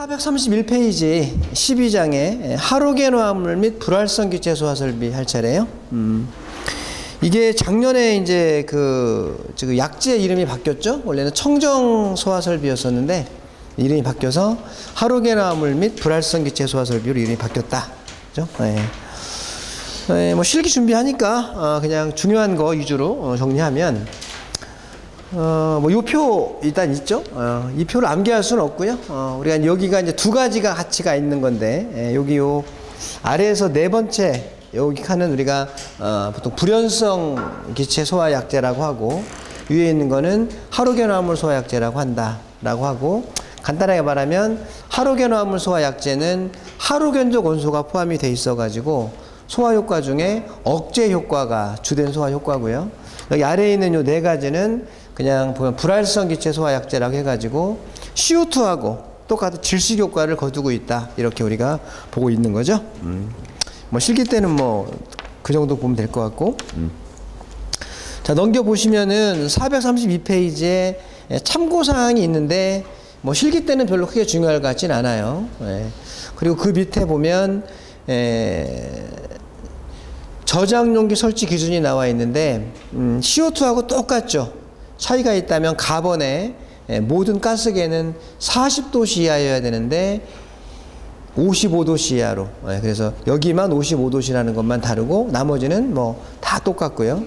431페이지 12장에 하로겐 화합물 및 불활성 기체 소화 설비 할 차례예요. 이게 작년에 이제 지금 약재 이름이 바뀌었죠. 원래는 청정 소화 설비였었는데 이름이 바뀌어서 하로겐 화합물 및 불활성 기체 소화 설비로 이름이 바뀌었다. 그죠? 뭐 실기 준비하니까 그냥 중요한 거 위주로 정리하면 뭐 요 표 일단 있죠. 이 표를 암기할 수는 없고요. 우리가 여기가 이제 두 가지가 가치가 있는 건데 여기 요 아래에서 네 번째 여기 칸은 우리가 보통 불연성 기체 소화 약제라고 하고 위에 있는 거는 하로겐 화합물 소화 약제라고 한다라고 하고, 간단하게 말하면 하로겐 화합물 소화 약제는 하로겐족 원소가 포함이 돼 있어 가지고 소화 효과 중에 억제 효과가 주된 소화 효과고요. 여기 아래에 있는 요 네 가지는 그냥 보면 불활성 기체 소화 약제라고 해가지고 CO2하고 똑같은 질식 효과를 거두고 있다, 이렇게 우리가 보고 있는 거죠. 뭐 실기 때는 뭐 그 정도 보면 될 것 같고. 자, 넘겨보시면은 432페이지에 참고사항이 있는데 뭐 실기 때는 별로 크게 중요할 것 같진 않아요. 그리고 그 밑에 보면 저장용기 설치 기준이 나와 있는데 CO2하고 똑같죠. 차이가 있다면 가번에 모든 가스계는 40도씨 이하여야 되는데 55도씨 이하로, 그래서 여기만 55도씨라는 것만 다르고 나머지는 뭐 다 똑같고요.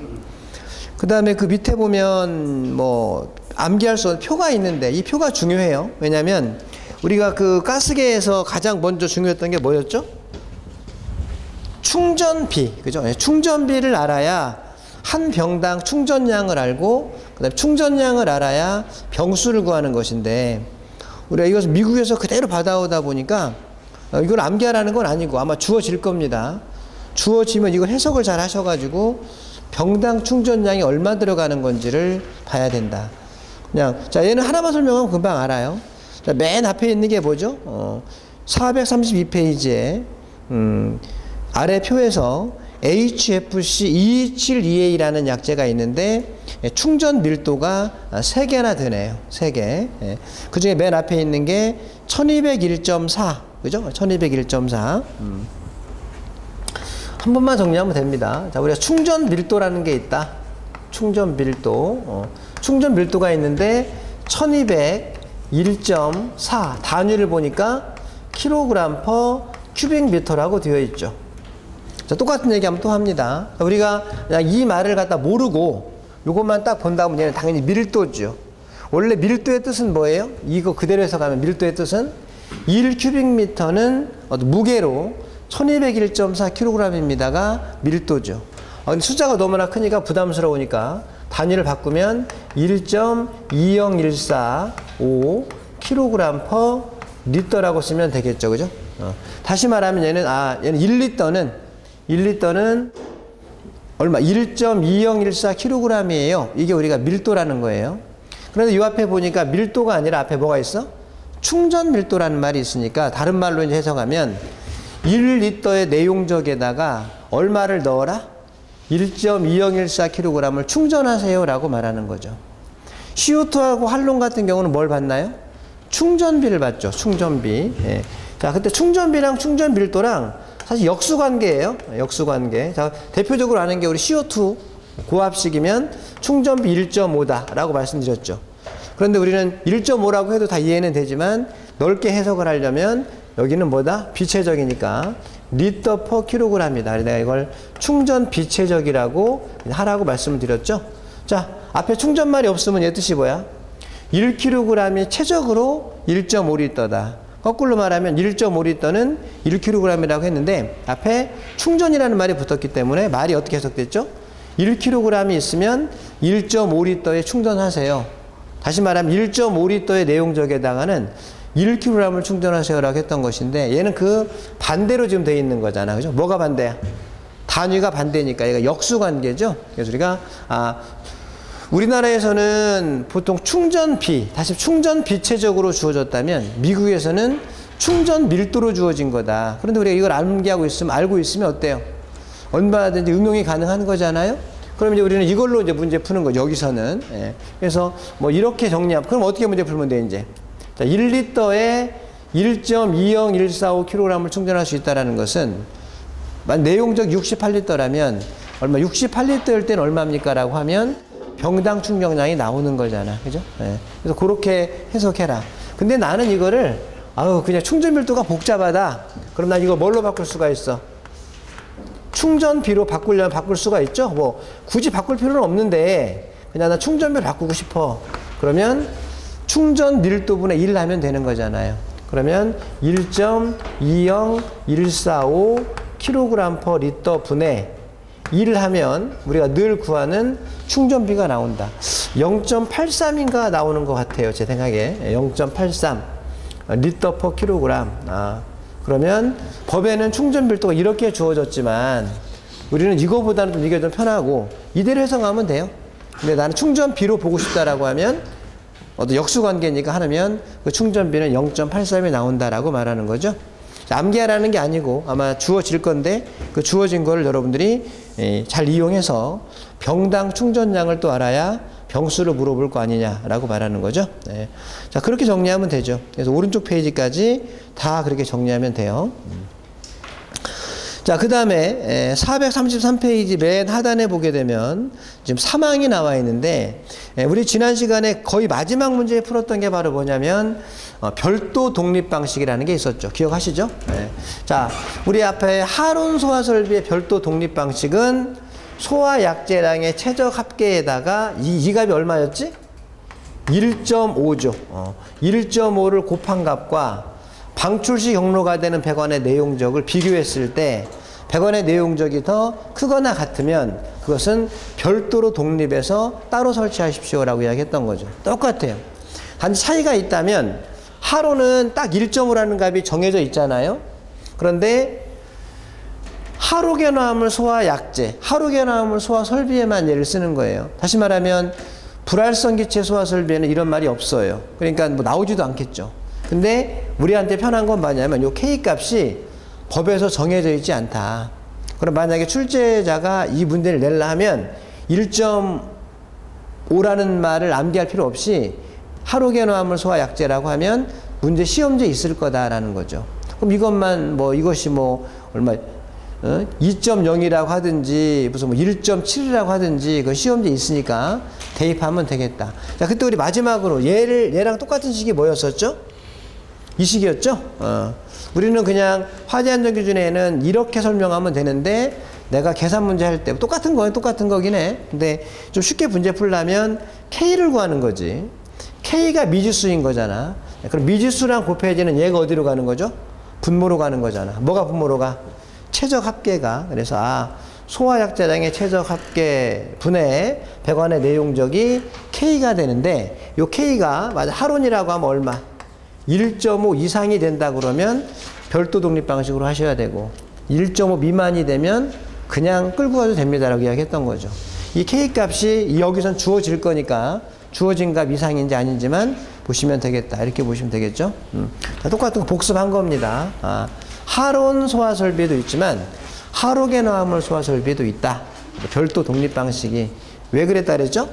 그 다음에 그 밑에 보면 뭐 암기할 수 없는 표가 있는데 이 표가 중요해요. 왜냐면 우리가 그 가스계에서 가장 먼저 중요했던 게 뭐였죠? 충전비, 그죠? 충전비를 알아야 한 병당 충전량을 알고 그 다음에 충전량을 알아야 병수를 구하는 것인데, 우리가 이것을 미국에서 그대로 받아오다 보니까 이걸 암기하라는 건 아니고 아마 주어질 겁니다. 주어지면 이걸 해석을 잘 하셔가지고 병당 충전량이 얼마 들어가는 건지를 봐야 된다. 그냥 자, 얘는 하나만 설명하면 금방 알아요. 자, 맨 앞에 있는 게 뭐죠? 432페이지에 아래 표에서 HFC227EA라는 약재가 있는데 충전 밀도가 3개나 되네요. 3개. 그 중에 맨 앞에 있는 게 1201.4. 그죠? 1201.4. 한 번만 정리하면 됩니다. 자, 우리가 충전 밀도라는 게 있다. 충전 밀도. 충전 밀도가 있는데 1201.4. 단위를 보니까 킬로그램 퍼 큐빅미터라고 되어 있죠. 자, 똑같은 얘기 한번 또 합니다. 우리가 그냥 이 말을 갖다 모르고 요것만 딱 본다면 얘는 당연히 밀도죠. 원래 밀도의 뜻은 뭐예요? 이거 그대로 해석하면 밀도의 뜻은 1큐빅미터는 무게로 1201.4kg입니다가 밀도죠. 근데 숫자가 너무나 크니까 부담스러우니까 단위를 바꾸면 1.20145 kg per 리터라고 쓰면 되겠죠. 그죠? 다시 말하면 얘는 1리터는 얼마? 1.2014kg이에요. 이게 우리가 밀도라는 거예요. 그런데 이 앞에 보니까 밀도가 아니라 앞에 뭐가 있어? 충전 밀도라는 말이 있으니까 다른 말로 이제 해석하면 1리터의 내용적에다가 얼마를 넣어라? 1.2014kg을 충전하세요 라고 말하는 거죠. CO2하고 활론 같은 경우는 뭘 받나요? 충전비를 받죠. 충전비. 자, 그때 충전비랑 충전 밀도랑 사실 역수관계예요. 역수관계. 자, 대표적으로 아는 게 우리 CO2 고압식이면 충전비 1.5다 라고 말씀드렸죠. 그런데 우리는 1.5라고 해도 다 이해는 되지만 넓게 해석을 하려면 여기는 뭐다? 비체적이니까 리터 퍼 킬로그램이다. 내가 이걸 충전 비체적이라고 하라고 말씀을 드렸죠. 자, 앞에 충전말이 없으면 얘 뜻이 뭐야? 1kg이 최적으로 1.5리터다. 거꾸로 말하면 1.5리터는 1kg이라고 했는데 앞에 충전이라는 말이 붙었기 때문에 말이 어떻게 해석됐죠? 1kg이 있으면 1.5리터에 충전하세요. 다시 말하면 1.5리터의 내용적에다가는 1kg을 충전하세요라고 했던 것인데 얘는 그 반대로 지금 되어 있는 거잖아. 그죠? 뭐가 반대야? 단위가 반대니까 얘가 역수관계죠. 그래서 우리가 우리나라에서는 보통 충전비, 다시 충전 비체적으로 주어졌다면 미국에서는 충전 밀도로 주어진 거다. 그런데 우리가 이걸 알고 있으면 어때요? 얼마든지 응용이 가능한 거잖아요. 그럼 이제 우리는 이걸로 이제 문제 푸는 거죠. 여기서는. 그래서 뭐 이렇게 정리하면, 그럼 어떻게 문제 풀면 돼, 이제? 자, 1리터에 1.20145kg을 충전할 수 있다는 것은 내용적 68리터라면 얼마 68리터일 때는 얼마입니까? 라고 하면 병당 충전량이 나오는 거잖아. 그죠? 네. 그래서 그렇게 해석해라. 근데 나는 이거를 그냥 충전 밀도가 복잡하다. 그럼 난 이거 뭘로 바꿀 수가 있어? 충전비로 바꾸려면 바꿀 수가 있죠. 뭐 굳이 바꿀 필요는 없는데 그냥 나 충전비를 바꾸고 싶어. 그러면 충전 밀도분의 1 하면 되는 거잖아요. 그러면 1.20145 kg/L 분의 1 하면 우리가 늘 구하는 충전비가 나온다. 0.83인가 나오는 것 같아요. 제 생각에 0.83 리터 per 킬로그램. 그러면 법에는 충전 밀도가 이렇게 주어졌지만 우리는 이거보다는 좀 이게 좀 편하고 이대로 해석하면 돼요. 근데 나는 충전비로 보고 싶다라고 하면 어떤 역수관계니까 하면 그 충전비는 0.83이 나온다라고 말하는 거죠. 암기하라는 게 아니고 아마 주어질 건데 그 주어진 거를 여러분들이 잘 이용해서 병당 충전량을 또 알아야 병수를 물어볼 거 아니냐라고 말하는 거죠. 네. 자, 그렇게 정리하면 되죠. 그래서 오른쪽 페이지까지 다 그렇게 정리하면 돼요. 자, 그 다음에 433페이지 맨 하단에 보게 되면 지금 사망이 나와 있는데 우리 지난 시간에 거의 마지막 문제에 풀었던 게 바로 뭐냐면 별도 독립 방식이라는 게 있었죠. 기억하시죠? 네. 자, 우리 앞에 하론 소화 설비의 별도 독립 방식은 소화 약제량의 최적 합계에다가 이 값이 얼마였지? 1.5죠. 1.5를 곱한 값과 방출시 경로가 되는 백원의 내용적을 비교했을 때 백원의 내용적이 더 크거나 같으면 그것은 별도로 독립해서 따로 설치하십시오라고 이야기했던 거죠. 똑같아요. 단지 차이가 있다면 하로는 딱 1.5라는 값이 정해져 있잖아요. 그런데 하로게노화물 소화 약제, 하로게노화물 소화 설비에만 얘를 쓰는 거예요. 다시 말하면 불활성 기체 소화 설비에는 이런 말이 없어요. 그러니까 뭐 나오지도 않겠죠. 근데 우리한테 편한 건 뭐냐면 요 K 값이 법에서 정해져 있지 않다. 그럼 만약에 출제자가 이 문제를 내려 하면 1.5라는 말을 암기할 필요 없이 하로게노화물 소화 약제라고 하면 문제 시험지에 있을 거다라는 거죠. 그럼 이것만 뭐 이것이 뭐 얼마 2.0이라고 하든지 무슨 뭐 1.7이라고 하든지 그 시험지에 있으니까 대입하면 되겠다. 자, 그때 우리 마지막으로 얘랑 똑같은 식이 뭐였었죠? 이 식이었죠? 우리는 그냥 화재 안전 기준에는 이렇게 설명하면 되는데 내가 계산 문제 할 때 똑같은 거긴 해. 근데 좀 쉽게 문제 풀려면 K를 구하는 거지. K가 미지수인 거잖아. 그럼 미지수랑 곱해지는 얘가 어디로 가는 거죠? 분모로 가는 거잖아. 뭐가 분모로 가? 최적 합계가. 그래서 소화 약제량의 최적 합계 분의 백원의 내용적이 K가 되는데 요 K가 맞아 하론이라고 하면 얼마? 1.5 이상이 된다 그러면 별도 독립 방식으로 하셔야 되고 1.5 미만이 되면 그냥 끌고 가도 됩니다라고 이야기했던 거죠. 이 K 값이 여기선 주어질 거니까 주어진 값 이상인지 아닌지만 보시면 되겠다. 이렇게 보시면 되겠죠. 자, 똑같은 거 복습한 겁니다. 하론 소화 설비도 있지만 하로게노화물 소화 설비도 있다. 별도 독립 방식이 왜 그랬다 그랬죠?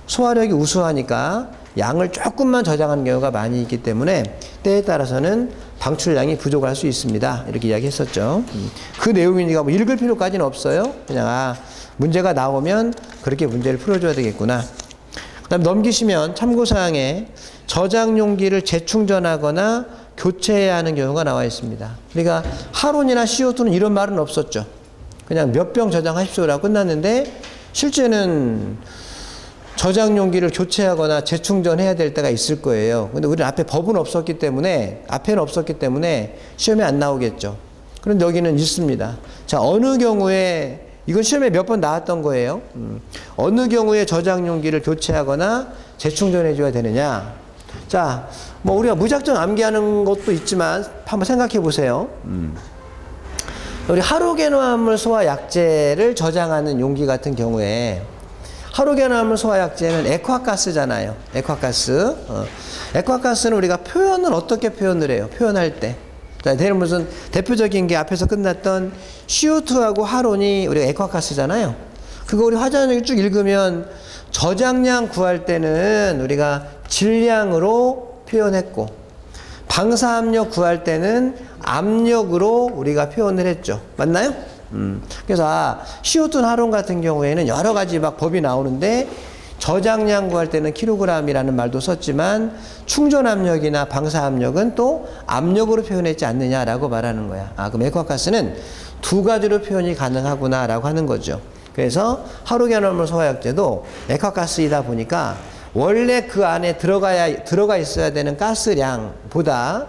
소화력이 우수하니까 양을 조금만 저장하는 경우가 많이 있기 때문에 때에 따라서는 방출량이 부족할 수 있습니다. 이렇게 이야기했었죠. 그 내용이니까 뭐 읽을 필요까지는 없어요. 그냥 문제가 나오면 그렇게 문제를 풀어줘야 되겠구나. 그 다음 넘기시면 참고사항에 저장용기를 재충전하거나 교체해야 하는 경우가 나와 있습니다. 그러니까 하론이나 CO2는 이런 말은 없었죠. 그냥 몇 병 저장하십시오라고 끝났는데 실제는 저장용기를 교체하거나 재충전해야 될 때가 있을 거예요. 근데 우리는 앞에는 없었기 때문에 시험에 안 나오겠죠. 그런데 여기는 있습니다. 자, 어느 경우에 이건 시험에 몇 번 나왔던 거예요. 어느 경우에 저장용기를 교체하거나 재충전해 줘야 되느냐. 자, 뭐 우리가 무작정 암기하는 것도 있지만 한번 생각해 보세요. 우리 하로게노화물 소화 약제를 저장하는 용기 같은 경우에 하로게노화물 소화 약제는 액화가스잖아요. 액화가스. 액화가스는 우리가 표현을 어떻게 표현을 해요? 표현할 때. 자, 무슨 대표적인 게 앞에서 끝났던 CO2하고 하론이 우리가 액화가스잖아요. 그거 우리 화자적이 쭉 읽으면 저장량 구할 때는 우리가 질량으로 표현했고 방사압력 구할 때는 압력으로 우리가 표현을 했죠. 맞나요? 그래서 CO2 활용 같은 경우에는 여러 가지 막 법이 나오는데 저장량 구할 때는 킬로그램이라는 말도 썼지만 충전압력이나 방사압력은 또 압력으로 표현했지 않느냐라고 말하는 거야. 그럼 액화가스는 두 가지로 표현이 가능하구나라고 하는 거죠. 그래서 하루겐화물 소화약제도 액화가스이다 보니까 원래 그 안에 들어가 있어야 되는 가스량보다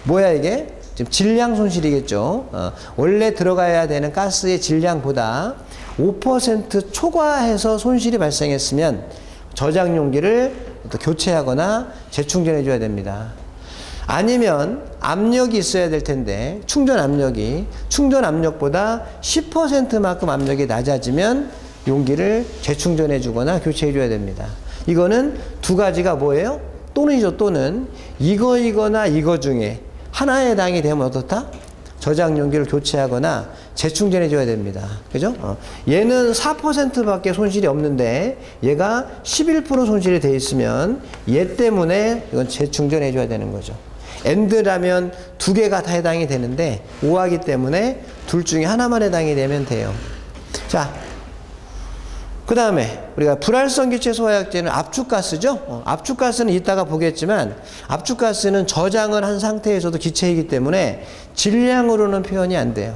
뭐야 이게? 지금 질량 손실이겠죠. 원래 들어가야 되는 가스의 질량보다 5% 초과해서 손실이 발생했으면 저장 용기를 또 교체하거나 재충전해 줘야 됩니다. 아니면 압력이 있어야 될 텐데 충전 압력보다 10%만큼 압력이 낮아지면 용기를 재충전해 주거나 교체해 줘야 됩니다. 이거는 두 가지가 뭐예요? 또는이죠. 또는 이거나 이거 중에 하나에 해당이 되면 어떻다? 저장 용기를 교체하거나 재충전해 줘야 됩니다. 그죠? 얘는 4%밖에 손실이 없는데 얘가 11% 손실이 돼 있으면 얘 때문에 이건 재충전해 줘야 되는 거죠. AND라면 두 개가 다 해당이 되는데 오하기 때문에 둘 중에 하나만 해당이 되면 돼요. 자, 그 다음에 우리가 불활성 기체 소화약제는 압축가스죠. 압축가스는 이따가 보겠지만 압축가스는 저장을 한 상태에서도 기체이기 때문에 질량으로는 표현이 안 돼요.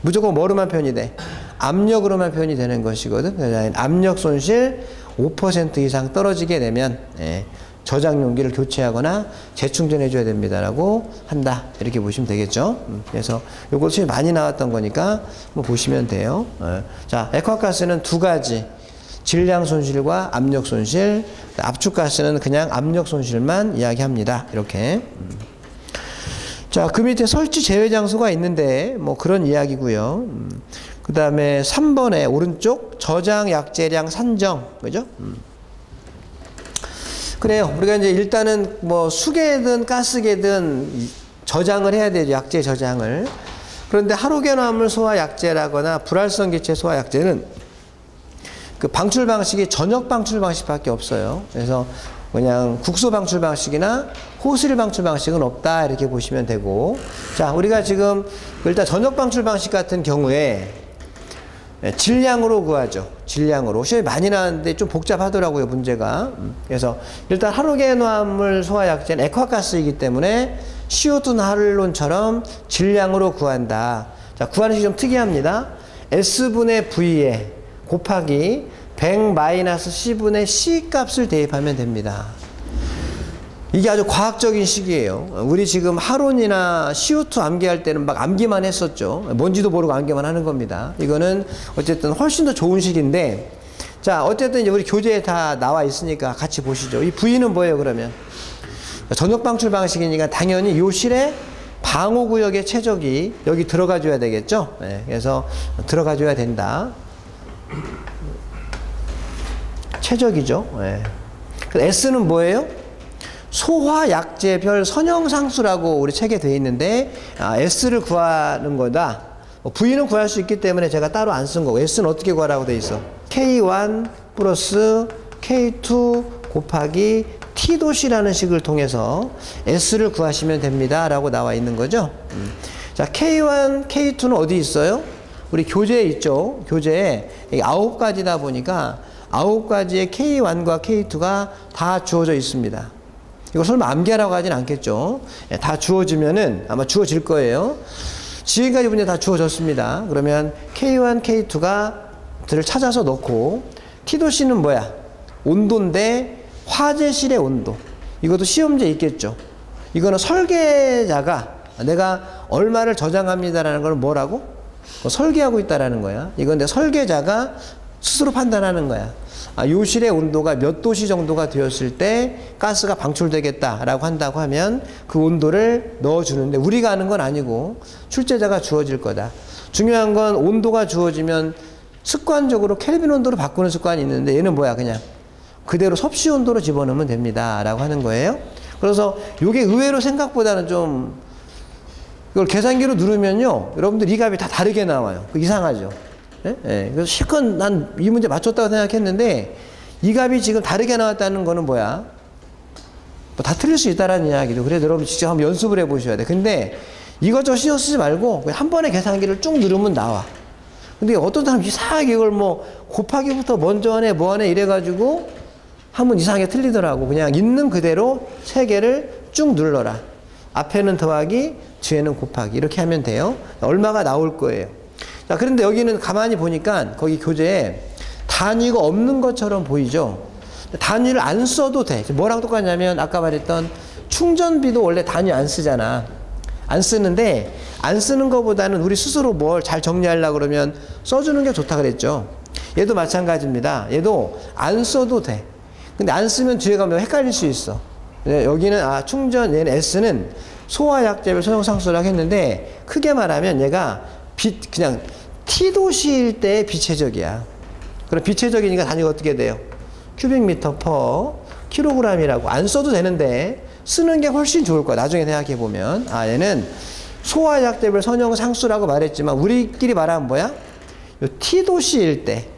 무조건 뭐로만 표현이 돼? 압력으로만 표현이 되는 것이거든. 압력 손실 5% 이상 떨어지게 되면 저장 용기를 교체하거나 재충전해 줘야 됩니다라고 한다. 이렇게 보시면 되겠죠. 그래서 요것이 많이 나왔던 거니까 한번 보시면 돼요. 자, 액화가스는 두 가지. 질량 손실과 압력 손실, 압축가스는 그냥 압력 손실만 이야기합니다. 이렇게. 자, 그 밑에 설치 제외 장소가 있는데 뭐 그런 이야기고요. 그 다음에 3번에 오른쪽 저장 약제량 산정, 그죠? 그래요. 우리가 이제 일단은 뭐 수계든 가스계든 저장을 해야 되죠. 약제 저장을. 그런데 하루겐화물 소화 약제라거나 불활성 기체 소화 약제는 그 방출 방식이 전역 방출 방식밖에 없어요. 그래서 그냥 국소 방출 방식이나 호스릴 방출 방식은 없다 이렇게 보시면 되고, 자, 우리가 지금 일단 전역 방출 방식 같은 경우에 질량으로 구하죠. 질량으로. 시험이 많이 나왔는데 좀 복잡하더라고요, 문제가. 그래서 일단 하루겐화물 소화약제는 액화가스이기 때문에 CO2 나를론처럼 질량으로 구한다. 자, 구하는 식이 좀 특이합니다. S분의 V에 곱하기 100-C분의 C 값을 대입하면 됩니다. 이게 아주 과학적인 식이에요. 우리 지금 하론이나 CO2 암기할 때는 막 암기만 했었죠. 뭔지도 모르고 암기만 하는 겁니다. 이거는 어쨌든 훨씬 더 좋은 식인데, 자, 어쨌든 이제 우리 교재에 다 나와 있으니까 같이 보시죠. 이 V는 뭐예요, 그러면? 전역 방출 방식이니까 당연히 요 실에 방호구역의 최적이 여기 들어가 줘야 되겠죠. 네, 그래서 들어가 줘야 된다. 최적이죠. 네. S는 뭐예요? 소화약제별 선형상수라고 우리 책에 되어 있는데, S를 구하는 거다. V는 구할 수 있기 때문에 제가 따로 안 쓴 거고, S는 어떻게 구하라고 되어 있어? K1 플러스 K2 곱하기 T도시라는 식을 통해서 S를 구하시면 됩니다 라고 나와 있는 거죠. 자, K1, K2는 어디 있어요? 우리 교재에 있죠. 교재에 9가지다 보니까 9가지의 K1과 K2가 다 주어져 있습니다. 이거 설마 암기하라고 하진 않겠죠. 다 주어지면은 아마 주어질 거예요. 지금까지 문제 다 주어졌습니다. 그러면 K1, K2를 찾아서 넣고, T도시는 뭐야? 온도인데 화재실의 온도. 이것도 시험지에 있겠죠. 이거는 설계자가 내가 얼마를 저장합니다라는 걸 뭐라고? 설계하고 있다라는 거야. 이건 내 설계자가 스스로 판단하는 거야. 요실의 온도가 몇 도씨 정도가 되었을 때 가스가 방출되겠다라고 한다고 하면 그 온도를 넣어주는데, 우리가 아는 건 아니고 출제자가 주어질 거다. 중요한 건 온도가 주어지면 습관적으로 켈빈 온도로 바꾸는 습관이 있는데, 얘는 뭐야? 그냥 그대로 섭씨 온도로 집어넣으면 됩니다 라고 하는 거예요. 그래서 이게 의외로 생각보다는 좀, 이걸 계산기로 누르면요, 여러분들 이 값이 다 다르게 나와요. 이상하죠. 예? 그래서 실컷 난 이 문제 맞췄다고 생각했는데, 이 값이 지금 다르게 나왔다는 거는 뭐야? 뭐 다 틀릴 수 있다라는 이야기죠. 그래서 여러분 직접 한번 연습을 해보셔야 돼. 근데 이것저것 신경 쓰지 말고 그냥 한 번에 계산기를 쭉 누르면 나와. 근데 어떤 사람 이상하게 이걸 뭐 곱하기부터 먼저 하네 뭐 하네 이래가지고 한번 이상하게 틀리더라고. 그냥 있는 그대로 세 개를 쭉 눌러라. 앞에는 더하기, 뒤에는 곱하기 이렇게 하면 돼요. 얼마가 나올 거예요. 자, 그런데 여기는 가만히 보니까 거기 교재에 단위가 없는 것처럼 보이죠. 단위를 안 써도 돼. 뭐랑 똑같냐면 아까 말했던 충전비도 원래 단위 안 쓰잖아. 안 쓰는데 안 쓰는 것보다는 우리 스스로 뭘 잘 정리하려고 그러면 써주는 게 좋다 그랬죠. 얘도 마찬가지입니다. 얘도 안 써도 돼. 근데 안 쓰면 뒤에 가면 헷갈릴 수 있어. 여기는 충전, 얘는 S는 소화약제별 소형상수라고 했는데 크게 말하면 얘가 그냥 T도시일 때의 비체적이야. 그럼 비체적이니까 단위가 어떻게 돼요? 큐빅미터 퍼 킬로그램이라고. 안 써도 되는데 쓰는 게 훨씬 좋을 거야. 나중에 생각해 보면 얘는 소화약제별 선형상수라고 말했지만 우리끼리 말하면 뭐야? 요 T도시일 때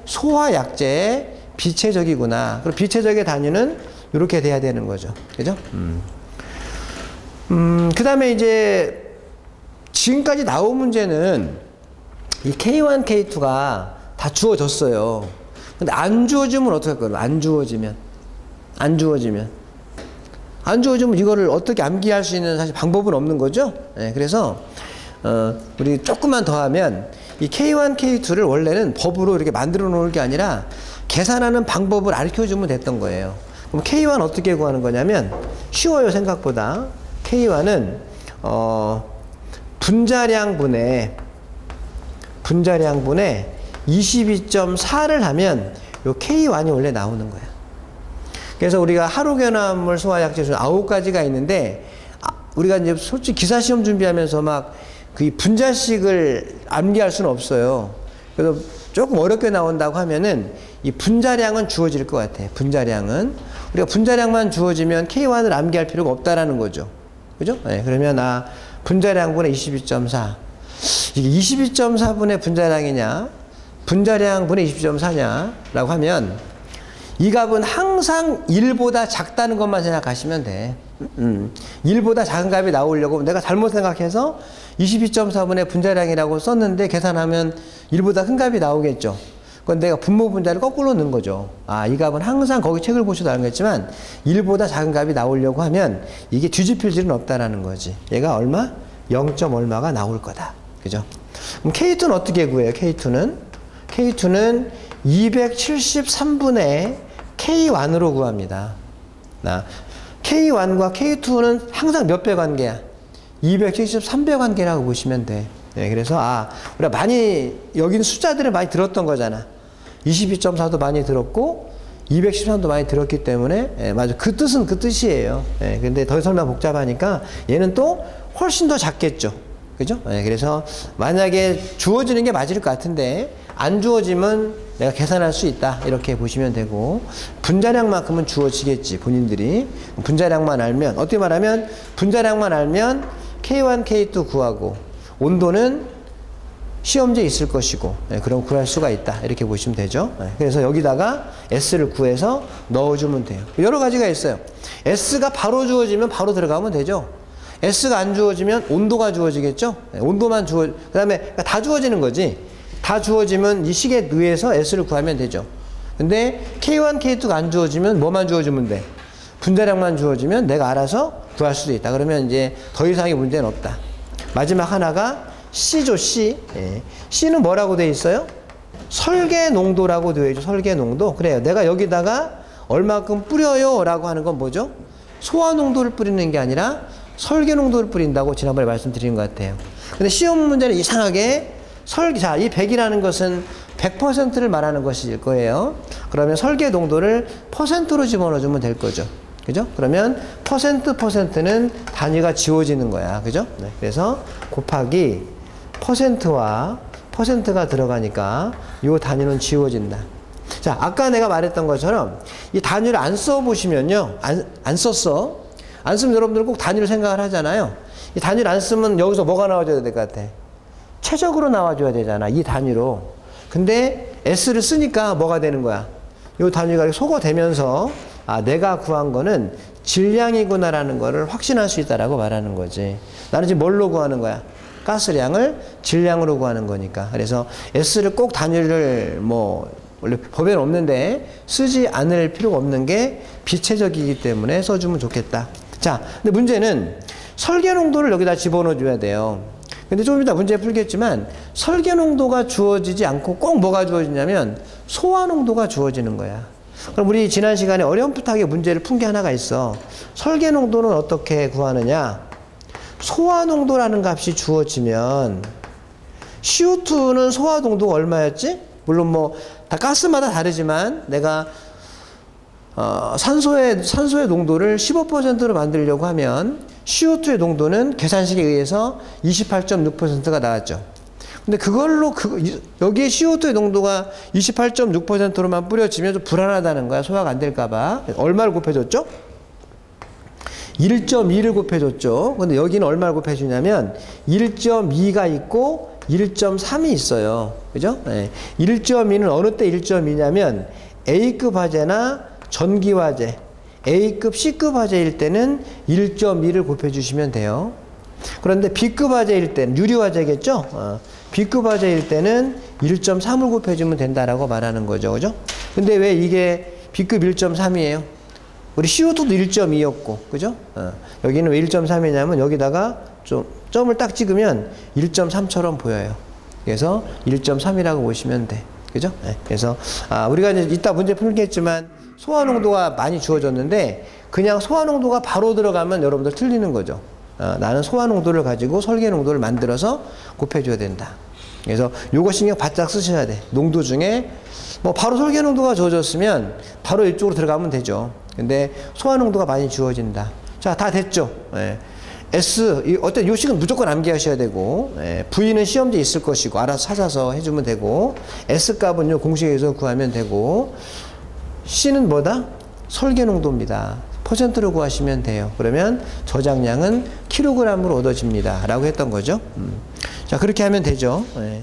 소화약제의 비체적이구나. 그럼 비체적의 단위는 이렇게 돼야 되는 거죠. 그죠? 그 다음에 이제 지금까지 나온 문제는 이 K1, K2가 다 주어졌어요. 근데 안 주어지면 어떻게 할 거예요? 안 주어지면 이거를 어떻게 암기할 수 있는 사실 방법은 없는 거죠. 네, 그래서 우리 조금만 더 하면 이 K1, K2를 원래는 법으로 이렇게 만들어 놓을 게 아니라 계산하는 방법을 알려주면 됐던 거예요. 그럼 K1 어떻게 구하는 거냐면 쉬워요, 생각보다. K1은 분자량분의 22.4를 하면 요 K1이 원래 나오는 거야. 그래서 우리가 하루견화물 소화약제 중 9가지가 있는데 우리가 이제 솔직히 기사시험 준비하면서 막 그 분자식을 암기할 수는 없어요. 그래서 조금 어렵게 나온다고 하면은 이 분자량은 주어질 것 같아. 분자량은 우리가 분자량만 주어지면 K1을 암기할 필요가 없다라는 거죠. 그죠? 네, 그러면 분자량분의 22.4 이게 22.4분의 분자량이냐 분자량분의 22.4냐 라고 하면 이 값은 항상 1보다 작다는 것만 생각하시면 돼. 1보다 작은 값이 나오려고 내가 잘못 생각해서 22.4분의 분자량이라고 썼는데 계산하면 1보다 큰 값이 나오겠죠. 그건 내가 분모 분자를 거꾸로 넣은 거죠. 이 값은 항상 거기 책을 보셔도 알겠지만 1보다 작은 값이 나오려고 하면 이게 뒤집힐 일은 없다라는 거지. 얘가 얼마? 0. 얼마가 나올 거다. 그죠? 그럼 K2는 어떻게 구해요? K2는 273분의 K1으로 구합니다. K1과 K2는 항상 몇 배 관계야? 273배 관계라고 보시면 돼. 네, 그래서 우리가 많이 여기는 숫자들을 많이 들었던 거잖아. 22.4도 많이 들었고 213도 많이 들었기 때문에 맞아. 그 뜻은 그 뜻이에요. 근데 더 설명 복잡하니까 얘는 또 훨씬 더 작겠죠. 그죠? 그래서 만약에 주어지는 게 맞을 것 같은데 안 주어지면 내가 계산할 수 있다 이렇게 보시면 되고 분자량만큼은 주어지겠지. 본인들이 분자량만 알면 어떻게 말하면 분자량만 알면 K1, K2 구하고 온도는 시험지에 있을 것이고 그럼 구할 수가 있다 이렇게 보시면 되죠. 그래서 여기다가 S를 구해서 넣어주면 돼요. 여러 가지가 있어요. S가 바로 주어지면 바로 들어가면 되죠. S가 안 주어지면 온도가 주어지겠죠. 온도만 그 다음에 다 주어지는 거지. 다 주어지면 이 식에 의해서 S를 구하면 되죠. 근데 K1, K2가 안 주어지면 뭐만 주어지면 돼? 분자량만 주어지면 내가 알아서 구할 수도 있다. 그러면 이제 더 이상의 문제는 없다. 마지막 하나가 C죠, C. C는 뭐라고 되어 있어요? 설계 농도라고 되어 있죠. 설계 농도. 그래요. 내가 여기다가 얼마큼 뿌려요 라고 하는 건 뭐죠? 소화 농도를 뿌리는 게 아니라 설계 농도를 뿌린다고 지난번에 말씀드린 것 같아요. 근데 시험 문제는 이상하게 이 100이라는 것은 100%를 말하는 것일 거예요. 그러면 설계 농도를 퍼센트로 집어넣어주면 될 거죠. 그죠? 그러면 퍼센트는 단위가 지워지는 거야. 그죠? 네. 그래서 곱하기 퍼센트와 퍼센트가 들어가니까 이 단위는 지워진다. 자, 아까 내가 말했던 것처럼 이 단위를 안 써보시면요. 안 썼어. 안 쓰면 여러분들 꼭 단위를 생각을 하잖아요. 이 단위를 안 쓰면 여기서 뭐가 나와줘야 될 것 같아? 최적으로 나와줘야 되잖아. 이 단위로. 근데 S를 쓰니까 뭐가 되는 거야? 이 단위가 소거되면서 아, 내가 구한 거는 질량이구나라는 거를 확신할 수 있다라고 말하는 거지. 나는 지금 뭘로 구하는 거야? 가스량을 질량으로 구하는 거니까. 그래서 S를 꼭 단위를 뭐 원래 법에는 없는데 쓰지 않을 필요가 없는 게 비체적이기 때문에 써주면 좋겠다. 자, 근데 문제는 설계 농도를 여기다 집어넣어 줘야 돼요. 근데 좀 이따 문제 풀겠지만 설계 농도가 주어지지 않고 꼭 뭐가 주어지냐면 소화 농도가 주어지는 거야. 그럼 우리 지난 시간에 어렴풋하게 문제를 푼 게 하나가 있어. 설계 농도는 어떻게 구하느냐? 소화 농도라는 값이 주어지면 CO2는 소화 농도가 얼마였지? 물론 뭐 다 가스마다 다르지만 내가 산소의 농도를 15%로 만들려고 하면 CO2의 농도는 계산식에 의해서 28.6%가 나왔죠. 근데 그걸로 여기에 CO2의 농도가 28.6%로만 뿌려지면 좀 불안하다는 거야. 소화가 안 될까봐. 얼마를 곱해줬죠? 1.2를 곱해줬죠. 근데 여기는 얼마를 곱해주냐면 1.2가 있고 1.3이 있어요. 그죠? 네. 1.2는 어느 때 1.2냐면 A급 화재나 전기 화재, A급, C급 화재일 때는 1.2를 곱해주시면 돼요. 그런데 B급 화재일 때는, 유리 화재겠죠? B급 화재일 때는 1.3을 곱해주면 된다라고 말하는 거죠. 그죠? 근데 왜 이게 B급 1.3이에요? 우리 CO2도 1.2였고, 그죠? 여기는 왜 1.3이냐면 여기다가 좀 점을 딱 찍으면 1.3처럼 보여요. 그래서 1.3이라고 보시면 돼. 그죠? 네. 그래서, 우리가 이제 이따 문제 풀겠지만 소화 농도가 많이 주어졌는데 그냥 소화 농도가 바로 들어가면 여러분들 틀리는 거죠. 나는 소화 농도를 가지고 설계 농도를 만들어서 곱해줘야 된다. 그래서 요거 신경 바짝 쓰셔야 돼. 농도 중에 뭐 바로 설계 농도가 주어졌으면 바로 이쪽으로 들어가면 되죠. 근데 소화 농도가 많이 주어진다. 자, 다 됐죠? 예. S, 어떤 요식은 무조건 암기하셔야 되고, 예. V는 시험지에 있을 것이고, 알아서 찾아서 해주면 되고, S 값은요, 공식에서 구하면 되고, C는 뭐다? 설계 농도입니다. 퍼센트로 구하시면 돼요. 그러면 저장량은 킬로그램으로 얻어집니다. 라고 했던 거죠. 자, 그렇게 하면 되죠. 예.